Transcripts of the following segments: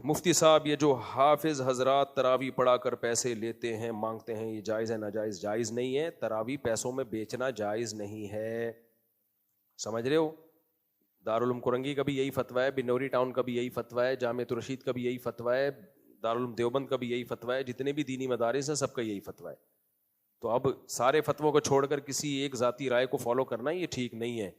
مفتی صاحب یہ جو حافظ حضرات تراویح پڑھا کر پیسے لیتے ہیں مانگتے ہیں، یہ جائز ہے ناجائز؟ جائز نہیں ہے، تراویح پیسوں میں بیچنا جائز نہیں ہے، سمجھ رہے ہو؟ دارالعلوم کرنگی کا بھی یہی فتویٰ ہے، بنوری ٹاؤن کا بھی یہی فتویٰ ہے، جامعۃ الرشید کا بھی یہی فتویٰ ہے، دارالعلوم دیوبند کا بھی یہی فتویٰ ہے، جتنے بھی دینی مدارس ہیں سب کا یہی فتویٰ ہے۔ تو اب سارے فتووں کو چھوڑ کر کسی ایک ذاتی رائے کو فالو کرنا یہ ٹھیک نہیں ہے،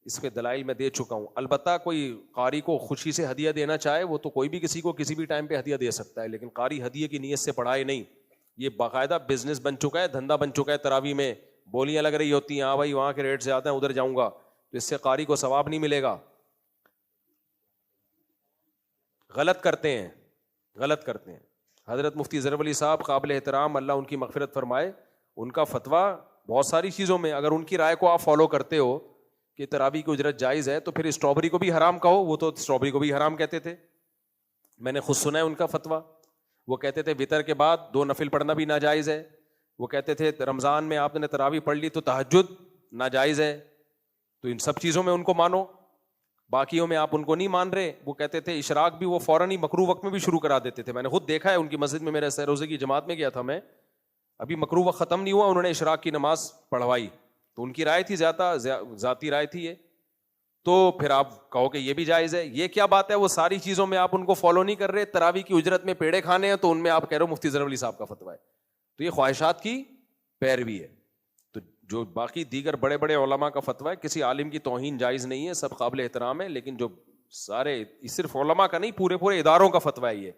اس کے دلائل میں دے چکا ہوں۔ البتہ کوئی قاری کو خوشی سے ہدیہ دینا چاہے وہ تو کوئی بھی کسی کو کسی بھی ٹائم پہ ہدیہ دے سکتا ہے، لیکن قاری ہدیے کی نیت سے پڑھائے نہیں، یہ باقاعدہ بزنس بن چکا ہے، دھندا بن چکا ہے۔ تراویح میں بولیاں لگ رہی ہوتی ہیں، ہاں بھائی وہاں کے ریٹ زیادہ ہیں ادھر جاؤں گا، تو اس سے قاری کو ثواب نہیں ملے گا۔ غلط کرتے ہیں، غلط کرتے ہیں۔ حضرت مفتی ظفر علی صاحب قابل احترام، اللہ ان کی مغفرت فرمائے، ان کا فتویٰ بہت ساری چیزوں میں اگر ان کی رائے کو آپ فالو کرتے ہو کہ تراویح کی اجرت جائز ہے، تو پھر اسٹرابری کو بھی حرام کہو، وہ تو اسٹرابری کو بھی حرام کہتے تھے، میں نے خود سنا ہے ان کا فتویٰ۔ وہ کہتے تھے وطر کے بعد 2 نفل پڑھنا بھی ناجائز ہے، وہ کہتے تھے رمضان میں آپ نے تراویح پڑھ لی تو تہجد ناجائز ہے، تو ان سب چیزوں میں ان کو مانو، باقیوں میں آپ ان کو نہیں مان رہے۔ وہ کہتے تھے اشراق بھی وہ فوراً ہی مکروہ وقت میں بھی شروع کرا دیتے تھے، میں نے خود دیکھا ہے ان کی مسجد میں، میرے سہ روزے کی جماعت میں گیا تھا میں، ابھی مکروہ وقت ختم نہیں ہوا انہوں نے اشراق کی نماز پڑھوائی، تو ان کی رائے تھی، زیادہ ذاتی رائے تھی یہ، تو پھر آپ کہو کہ یہ بھی جائز ہے، یہ کیا بات ہے؟ وہ ساری چیزوں میں آپ ان کو فالو نہیں کر رہے، تراویح کی اجرت میں پیڑے کھانے ہیں تو ان میں آپ کہہ رہے ہو مفتی ظفر علی صاحب کا فتویٰ ہے، تو یہ خواہشات کی پیروی ہے۔ تو جو باقی دیگر بڑے بڑے علماء کا فتویٰ ہے، کسی عالم کی توہین جائز نہیں ہے، سب قابل احترام ہے، لیکن جو سارے صرف علماء کا نہیں پورے اداروں کا فتویٰ ہے یہ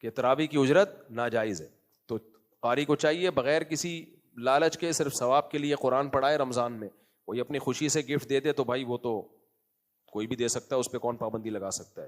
کہ تراویح کی اجرت ناجائز ہے۔ تو قاری کو چاہیے بغیر کسی لالچ کے صرف ثواب کے لیے قرآن پڑھائے رمضان میں، کوئی اپنی خوشی سے گفٹ دے دے تو بھائی وہ تو کوئی بھی دے سکتا ہے، اس پہ کون پابندی لگا سکتا ہے۔